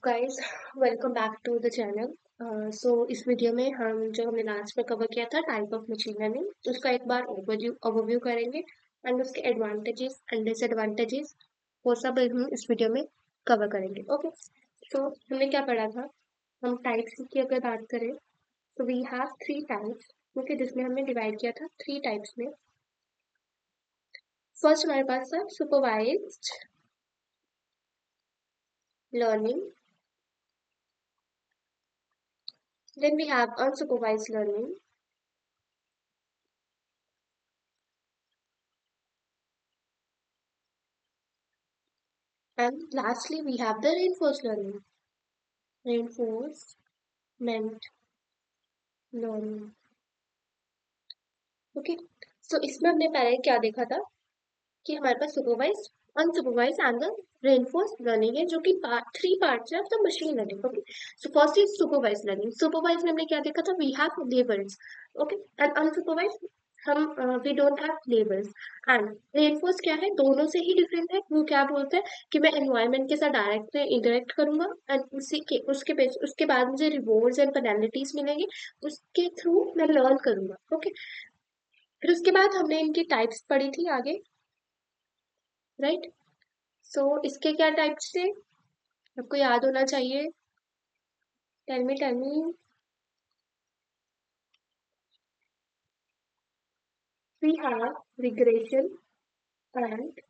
Guys, welcome back to the channel. इस video में हम जो हमने लास्ट में कवर किया था टाइप ऑफ मशीन लर्निंग उसका एक बार ओवरव्यू करेंगे एंड उसके एडवांटेजेस एंड डिसएडवांटेजेस वो सब हम इस वीडियो में कवर करेंगे। ओके, तो हमने क्या पढ़ा था? हम टाइप्स की अगर बात करें तो we have three types. Okay, जिसमें हमने डिवाइड किया था थ्री टाइप्स में। फर्स्ट हमारे पास था supervised learning, then we have unsupervised learning, and lastly we have the reinforced learning. Reinforcement learning. Okay, so इसमें हमने पहले क्या देखा था कि हमारे पास supervise, unsupervise and the reinforced learning है, जो कि थ्री पार्ट्स है of the machine learning. Okay, so first is supervise learning. Supervise में हमने क्या देखा था? We have labels. Okay, and unsupervise हम we don't have labels. And reinforce क्या है? दोनों से ही डिफरेंट है। वो क्या बोलते हैं कि मैं एनवायरनमेंट के साथ डायरेक्ट इंटरेक्ट करूंगा एंड उसके बाद मुझे रिवॉर्ड्स एंड पेनल्टीज मिलेंगे, उसके थ्रू मैं लर्न करूंगा। ओके, फिर उसके बाद हमने इनकी टाइप्स पढ़ी थी आगे, राइट? सो इसके क्या टाइप्स थे आपको याद होना चाहिए? Tell me. We have regression and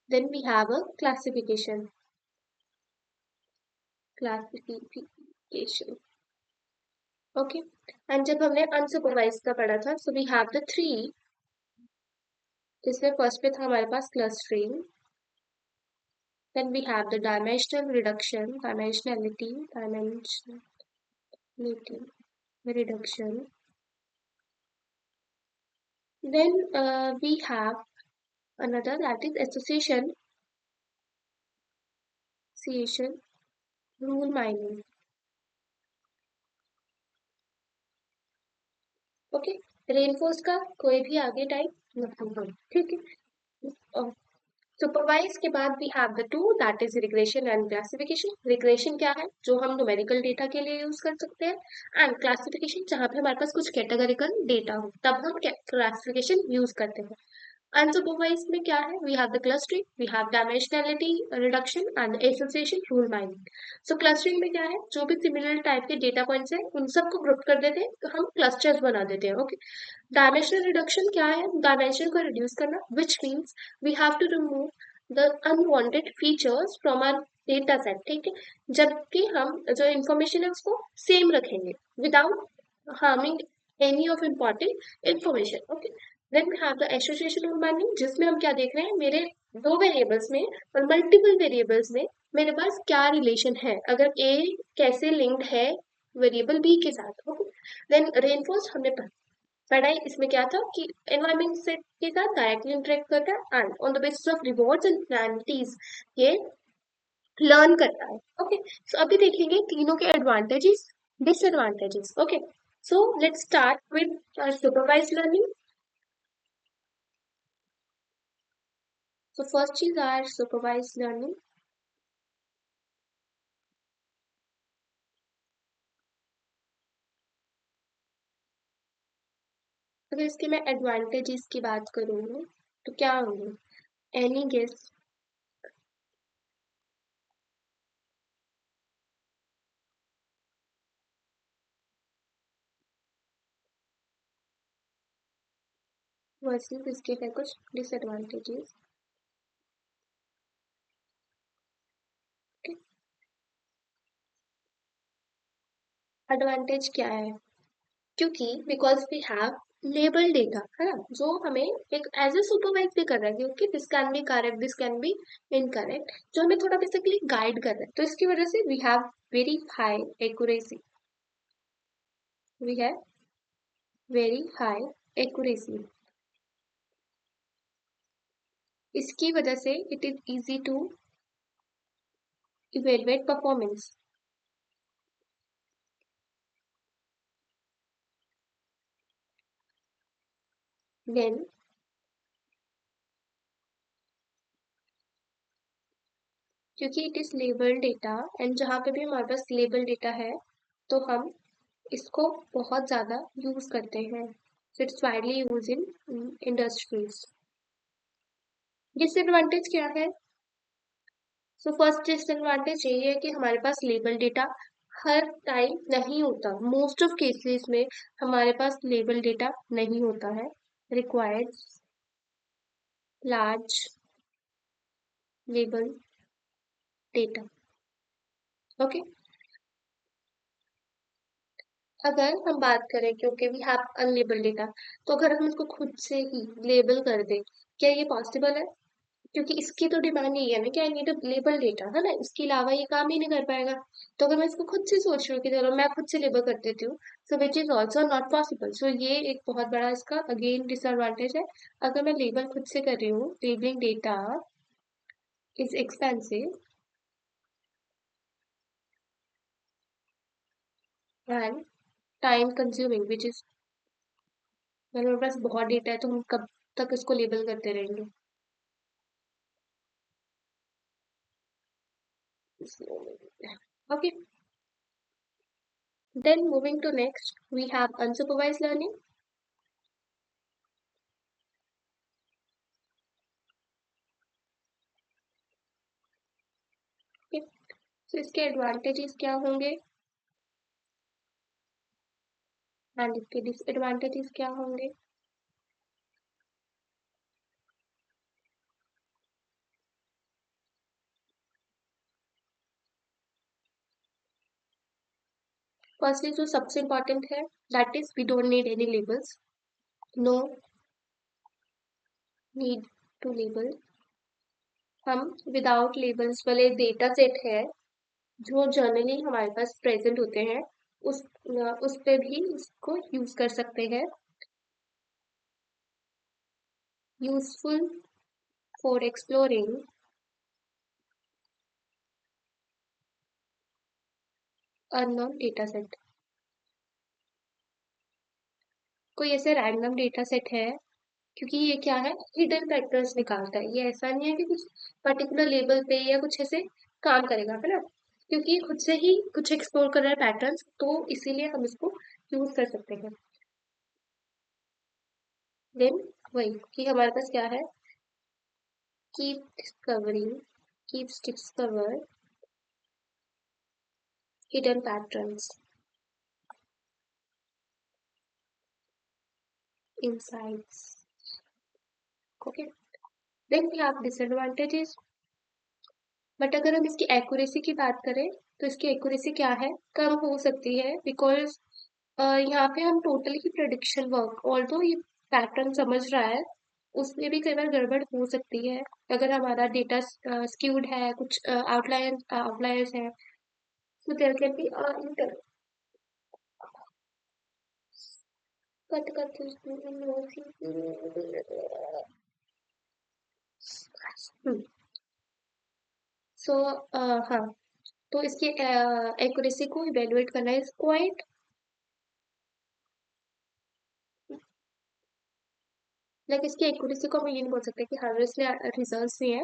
then we have a classification. Okay, and जब हमने अनसुपरवाइज का पढ़ा था, so we have the three, जिसमें फर्स्ट पे था हमारे पास clustering, then we have the dimensionality reduction, then we have another, that is association rule mining. Okay, reinforce का कोई भी आगे टाइप नहीं, ठीक है। सुपरवाइज के बाद we have the two, that is regression and classification. Regression क्या है? जो हम न्यूमेरिकल डेटा के लिए यूज कर सकते हैं, एंड क्लासिफिकेशन जहाँ पे हमारे पास कुछ कैटेगरिकल डेटा हो तब हम क्लासिफिकेशन यूज करते हैं। अनसुपरवाइज्ड में क्या है? We have the clustering, we have dimensionality reduction and association rule mining. So clustering में क्या है? जो भी सिमिलर टाइप के डेटा पॉइंट्स हैं उन सबको ग्रुप कर देते हैं, तो हम क्लस्टर्स बना देते हैं। ओके, डायमेंशनल रिडक्शन क्या है? डायमेंशन को रिड्यूस करना, which means we have to remove the unwanted features from our data set, ठीक है? जबकि हम जो इंफॉर्मेशन है उसको सेम रखेंगे without harming any of important information. Okay, then we have the association rule mining, जिसमें हम क्या देख रहे हैं? मेरे दो वेरिएबल्स में और मल्टीपल वेरिएबल्स में मेरे पास क्या रिलेशन है, अगर ए कैसे लिंक्ड है वेरिएबल बी के साथ। ओके, देन रेनफोर्स हमने पढ़ाई, इसमें क्या था कि एनवायरमेंट से के साथ डायरेक्टली इंटरेक्ट करता है and on the basis of rewards and penalties ये लर्न करता है। ओके, सो अभी देखेंगे तीनों के advantages, disadvantages. Okay, so let's start with supervised learning. So first is our supervised learning. अगर इसके मैं एडवांटेजेस की बात करूँ तो क्या होंगे? Any guess? वर्सेस इसके है कुछ डिसएडवांटेजेस। एडवांटेज क्या है? क्योंकि because we have label data, है ना, जो हमें एक एज ए सुपरवाइज भी कर रहा है, क्योंकि this can be correct, this can be incorrect, जो हमें थोड़ा बेसिकली गाइड कर रहा है। तो इसकी वजह से we have very high accuracy, we have very high accuracy. इसकी वजह से it is easy to evaluate performance. Then क्योंकि it is label data, and जहाँ पे भी हमारे पास लेबल डेटा है तो हम इसको बहुत ज़्यादा यूज करते हैं. It's widely use in industries. Disadvantage क्या है? सो फर्स्ट डिसएडवांटेज यही है कि हमारे पास लेबल डेटा हर टाइम नहीं होता. मोस्ट ऑफ केसेस में हमारे पास लेबल डेटा नहीं होता है. Required large label data. Okay. अगर हम बात करें, क्योंकि वी हैव अनलेबल डेटा, तो अगर हम इसको खुद से ही लेबल कर दें, क्या ये पॉसिबल है? क्योंकि इसकी तो डिमांड यही है ना कि I need a label data, है ना, इसके अलावा ये काम ही नहीं कर पाएगा. तो अगर मैं इसको खुद से सोच रही हूँ कि चलो मैं खुद से लेबल कर देती हूँ, so which is also not possible. So ये एक बहुत बड़ा इसका अगेन डिसएडवांटेज है. अगर मैं लेबल खुद से कर रही हूँ, labelling data is expensive and time consuming, which is, मेरे पास बहुत डेटा है तो हम कब तक इसको लेबल करते रहेंगे. Okay, then moving to next, we have unsupervised learning. Okay, so इसके advantages क्या होंगे and इसके disadvantages क्या होंगे? Firstly, जो सबसे important है, that is we don't need any labels. No need to label. हम without labels वाले data set है जो जनरली हमारे पास प्रेजेंट होते हैं, उस उस पे भी इसको यूज कर सकते हैं. Useful for exploring unknown data set. कोई ऐसे रैंडम डेटा सेट है, क्योंकि ये क्या है, हिडन पैटर्न्स निकालता है. ये ऐसा नहीं है कि कुछ पर्टिकुलर लेवल पे या कुछ ऐसे काम करेगा, है ना, क्योंकि ये खुद से ही कुछ एक्सप्लोर कर रहा है पैटर्न्स, तो इसीलिए हम इसको यूज कर सकते हैं. देन वही कि हमारे पास क्या है, keep discovering, keeps discover hidden patterns, insights. Okay. Then we have disadvantages. But अगर हम इसकी एक्यूरेसी की बात करें, तो इसकी एक्यूरेसी क्या है, कम हो सकती है, बिकॉज यहाँ पे हम टोटल ही प्रेडिक्शन वर्क, ऑल्दो ये पैटर्न समझ रहा है, उसमें भी कई बार गड़बड़ हो सकती है. अगर हमारा डेटा स्क्यूड है, कुछ आउटलायर्स है, तो there can be inter. Cut cut. So हाँ, तो इसकी एक्यूरेसी को इवेलुएट करना इज क्वाइट, लाइक इसकी एक्यूरेसी को हम ये नहीं बोल सकते कि हर इसलिए रिजल्ट्स भी हैं,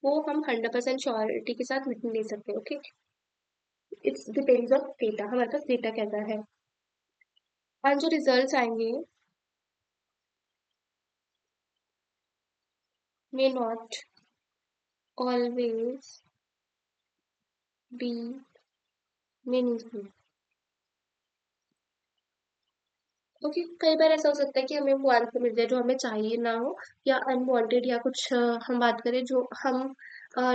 वो हम 100% श्योरिटी के साथ नहीं ले सकते. Okay. It's depends on data, हमारे पास डेटा कैसा है, और जो रिजल्ट्स आएंगे may not always be meaningful. Okay. कई बार ऐसा हो सकता है कि हमें वो आंसर मिल जाए जो हमें चाहिए ना हो, या अनवांटेड, या कुछ हम बात करें जो हम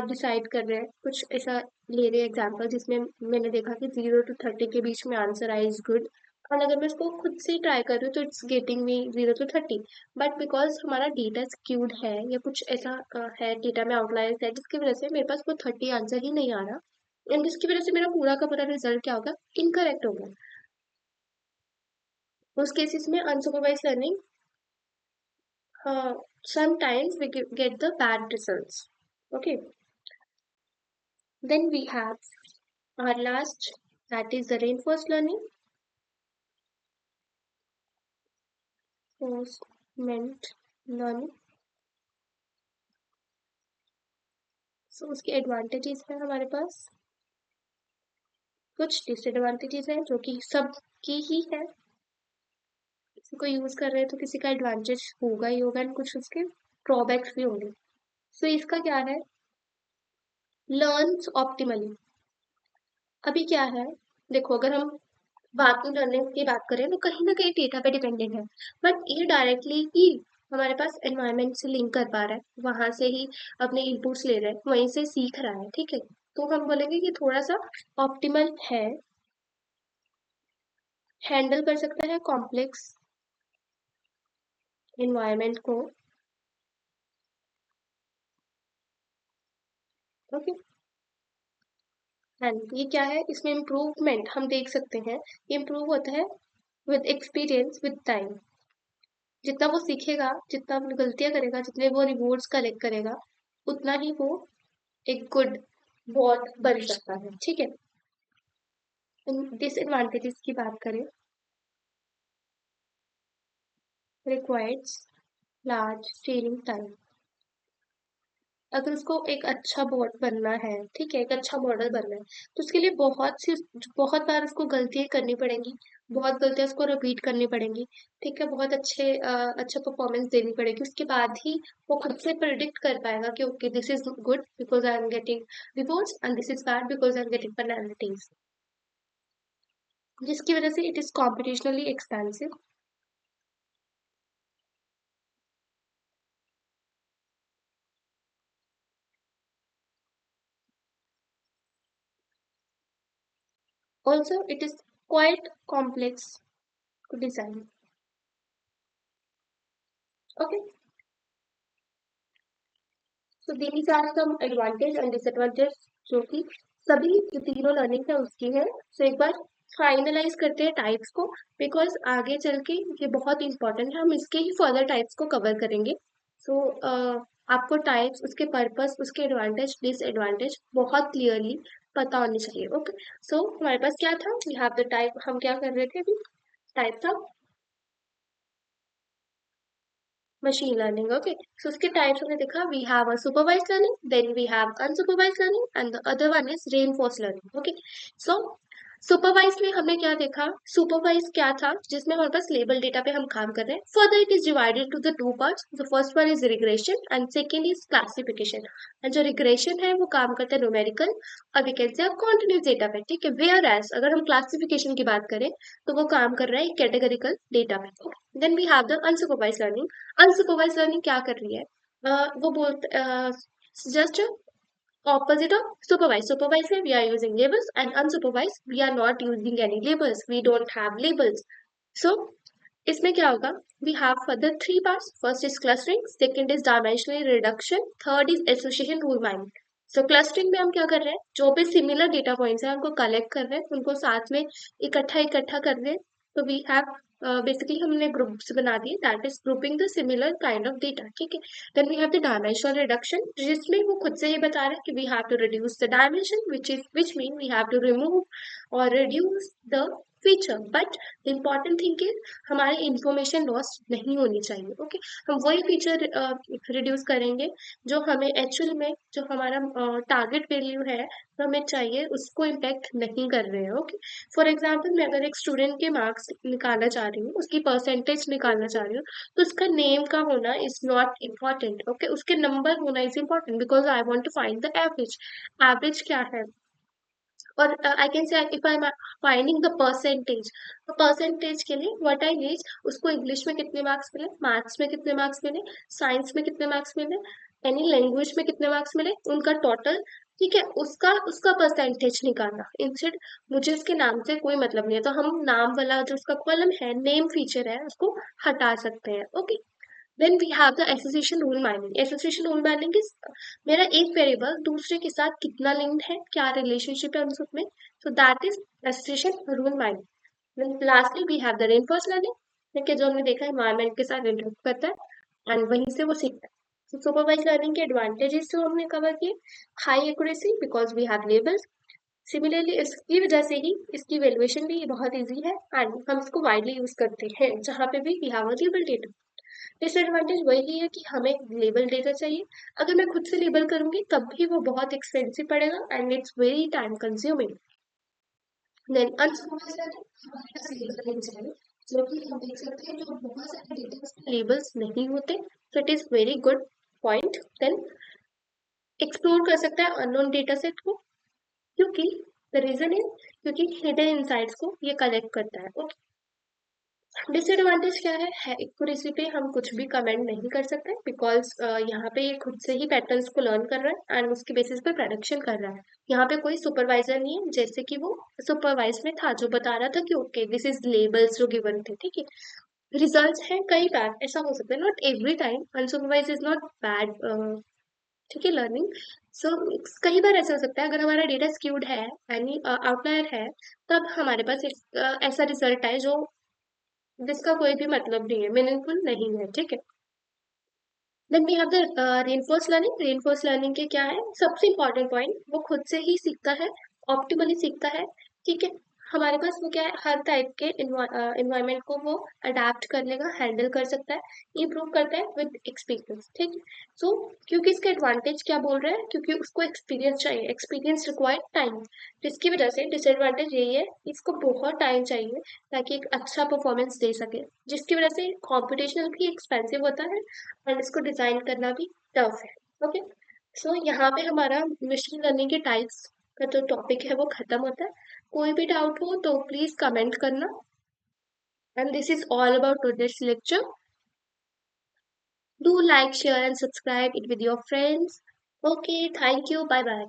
डिसाइड कर रहे हैं, कुछ ऐसा ले रहे हैं एग्जांपल जिसमें मैंने देखा कि 0 to 30 के बीच में आंसर आई इज गुड, और अगर मैं इसको खुद से ट्राई कर रही हूँ तो it's getting me 0 to 30. But because हमारा डेटा स्क्यूड है या कुछ ऐसा है, डेटा में आउटलायर्स है, जिसकी वजह से मेरे पास वो 30 आंसर ही नहीं आ रहा, एंड जिसकी वजह से मेरा पूरा का पूरा रिजल्ट क्या होगा, इनकरेक्ट होगा. उस केसेस में unsupervise learning, sometimes we get the bad results. Okay. Then we have our last, that is the reinforced learning. Reinforcement learning. सो उसके एडवांटेजेस हैं हमारे पास, कुछ डिसएडवांटेजेस हैं जो कि सब की ही है। किसी को यूज कर रहे हैं तो किसी का एडवांटेज होगा ही होगा, एंड कुछ उसके ड्रॉबैक्स भी होंगे। सो इसका क्या है, लर्न्स ऑप्टिमली। अभी क्या है, देखो अगर हम बाकी लर्निंग की बात करें तो कहीं ना कहीं डेटा पे डिपेंडेंट है, बट ये डायरेक्टली ही हमारे पास एनवायरनमेंट से लिंक कर पा रहा है, वहां से ही अपने इनपुट्स ले रहा है, वहीं से सीख रहा है, ठीक है। तो हम बोलेंगे कि थोड़ा सा ऑप्टिमल है, हैंडल कर सकता है कॉम्प्लेक्स एनवायरनमेंट को। ओके, एंड ये क्या है, इसमें इम्प्रूवमेंट हम देख सकते हैं, इम्प्रूव होता है विद एक्सपीरियंस विद टाइम। जितना वो सीखेगा, जितना वो गलतियां करेगा, जितने वो रिवॉर्ड्स कलेक्ट करेगा, उतना ही वो एक गुड बॉट बन सकता है, ठीक है। डिसएडवांटेजेस की बात करें, रिक्वायर्ड्स लार्ज ट्रेनिंग टाइम। अगर उसको एक अच्छा बॉट बनना है, ठीक है, एक अच्छा मॉडल बनना है, तो उसके लिए बहुत बार उसको गलतियां करनी पड़ेंगी, बहुत गलतियां उसको रिपीट करनी पड़ेंगी, ठीक है, बहुत अच्छा परफॉर्मेंस देनी पड़ेगी, उसके बाद ही वो खुद से प्रिडिक्ट कर पाएगा कि okay this is good because I am getting rewards and this is bad because I am getting penalties, जिसकी वजह से it is computationally expensive. Also, it is quite complex to design. Okay, so these are some advantage and disadvantage जो कि सभी जो तीनों learning है उसकी है। So एक बार फाइनलाइज करते हैं टाइप्स को, बिकॉज आगे चल के ये बहुत इंपॉर्टेंट है, हम इसके ही फर्दर टाइप्स को कवर करेंगे। सो आपको टाइप्स, उसके पर्पस, उसके एडवांटेज डिसएडवांटेज बहुत क्लियरली पता होनी चाहिए। ओके, सो हमारे पास क्या था, वी हैव द टाइप, हम क्या कर रहे थे अभी, टाइप था machine learning. Okay, so उसके types हमने देखा, we have a supervised learning, then we have unsupervised learning, and the other one is reinforced learning. Okay, so supervise में हमने क्या देखा, सुपरवाइज क्या था, जिसमें हमारे पास लेबल डेटा पे हम काम कर रहे हैं। Further it is divided to the two parts, the first one is regression and second is classification. And जो रिग्रेशन है वो काम करता है न्यूमेरिकल और we can say continuous data पे, ठीक है। वेयर एज अगर हम क्लासिफिकेशन की बात करें तो वो काम कर रहा है कैटेगरिकल डेटा पे। Then we have the unsupervise learning. Unsupervise learning क्या कर रही है, वो बोलते just opposite of supervised. Supervised we are using labels, and unsupervised we are not using any labels. We don't have labels. So इसमें क्या होगा, we have further three parts. First is clustering, second is dimensional reduction, third is association rule mining. So clustering में हम क्या कर रहे हैं, जो भी सिमिलर डेटा पॉइंट्स हैं उनको कलेक्ट कर रहे हैं, उनको साथ में इकट्ठा इकट्ठा कर रहे हैं। तो वी हैव बेसिकली हमने ग्रुप्स बना दिए, that is grouping the similar kind of data, ठीक है। Then we have the dimensional reduction, जिसमें वो खुद से ही बता रहा है कि we have to reduce the dimension, which mean we have to remove और reduce the feature, but the important thing is हमारी इंफॉर्मेशन लॉस नहीं होनी चाहिए। ओके, हम वही फीचर रिड्यूस करेंगे जो हमें एक्चुअल में, जो हमारा टारगेट वैल्यू है तो हमें चाहिए, उसको इम्पेक्ट नहीं कर रहे हैं। ओके, फॉर एग्जाम्पल मैं अगर एक स्टूडेंट के मार्क्स निकालना चाह रही हूँ, उसकी परसेंटेज निकालना चाह रही हूँ, तो उसका नेम का होना इज नॉट इम्पॉर्टेंट। ओके, उसके नंबर होना is important because I want to find the average. Average क्या है, और I can say if I am finding the percentage, तो परसेंटेज के लिए व्हाट आई नीड, उसको इंग्लिश में कितने मार्क्स मिले, मैथ्स में कितने मार्क्स मिले, साइंस में कितने मार्क्स मिले, एनी लैंग्वेज में कितने मार्क्स मिले, उनका टोटल, ठीक है, उसका उसका परसेंटेज निकालना। इंस्टेड मुझे उसके नाम से कोई मतलब नहीं है, तो हम नाम वाला जो उसका कॉलम है, नेम फीचर है, उसको हटा सकते हैं। Okay, then we have the association rule mining. Association rule mining is मेरा एक वेरिएबल दूसरे के साथ कितना लिंक्ड है, क्या रिलेशनशिप है उन सब में, so that is association rule mining. Then lastly we have the reinforce learning, ठीक है, जो हमने देखा एनवायरनमेंट के साथ इंटरेक्ट करता है एंड वहीं से वो सीखता है। तो सुपरवाइज लर्निंग के एडवांटेजेस जो हमने कवर किए, high accuracy because we have labels. Similarly इसकी वजह से ही इसकी वैल्यूएशन भी बहुत इजी है एंड हम इसको वाइडली यूज करते हैं जहाँ पे भी we have a label data. Disadvantage वही है कि हमें लेबल डेटा चाहिए। अगर मैं खुद से लेबल करूंगी तब भी वो बहुत एक्सपेंसिव पड़ेगा and it's very time consuming. Then unsupervised learning, हमारे पास लेबल नहीं चाहिए, जो कि हम देख सकते हैं जो बहुत सारे डेटा लेबल्स नहीं होते, so it is very good point. Then explore कर सकता है अननोन डेटा सेट को, क्योंकि द रीजन इज क्योंकि हिडन इनसाइट्स को ये कलेक्ट करता है। ओके, डिसएडवांटेज क्या है, एक्यूरेसी पे हम कुछ भी कमेंट नहीं कर सकते बिकॉज यहाँ पे ये खुद से ही पैटर्न्स को लर्न कर रहा है एंड उसके बेसिस पे प्रेडिक्शन कर रहा है। यहाँ पे कोई सुपरवाइजर नहीं है, जैसे कि वो सुपरवाइज में था जो बता रहा था कि ओके दिस इज लेबल्स जो गिवन थे, ठीक है। रिजल्ट्स हैं, कई बार ऐसा हो सकता है, not every time unsupervise is not bad, ठीक है, लर्निंग। सो कई बार ऐसा हो सकता है अगर हमारा डेटा स्क्यूड है, यानी आउटलायर है, तब हमारे पास ऐसा रिजल्ट है जो जिसका कोई भी मतलब नहीं है, मीनिंगफुल नहीं है, ठीक है। Then we have the reinforce learning के क्या है सबसे इंपॉर्टेंट पॉइंट, वो खुद से ही सीखता है, ऑप्टिमली सीखता है, ठीक है। हमारे पास वो क्या है, हर टाइप के इन्वायरमेंट को वो अडेप्ट कर लेगा, हैंडल कर सकता है, इम्प्रूव करता है विद एक्सपीरियंस, ठीक है। सो क्योंकि इसके एडवांटेज क्या बोल रहे हैं, क्योंकि उसको एक्सपीरियंस चाहिए, एक्सपीरियंस रिक्वायर्ड टाइम, जिसकी वजह से डिसएडवांटेज यही है, इसको बहुत टाइम चाहिए ताकि एक अच्छा परफॉर्मेंस दे सके, जिसकी वजह से कॉम्पिटिशनल भी एक्सपेंसिव होता है और इसको डिजाइन करना भी टफ है। ओके, सो यहाँ पे हमारा मशीन लर्निंग के टाइप्स का जो टॉपिक है वो खत्म होता है। कोई भी डाउट हो तो प्लीज कमेंट करना, and this is all about today's lecture. Do like, share and subscribe it with your friends. Okay, thank you, bye bye.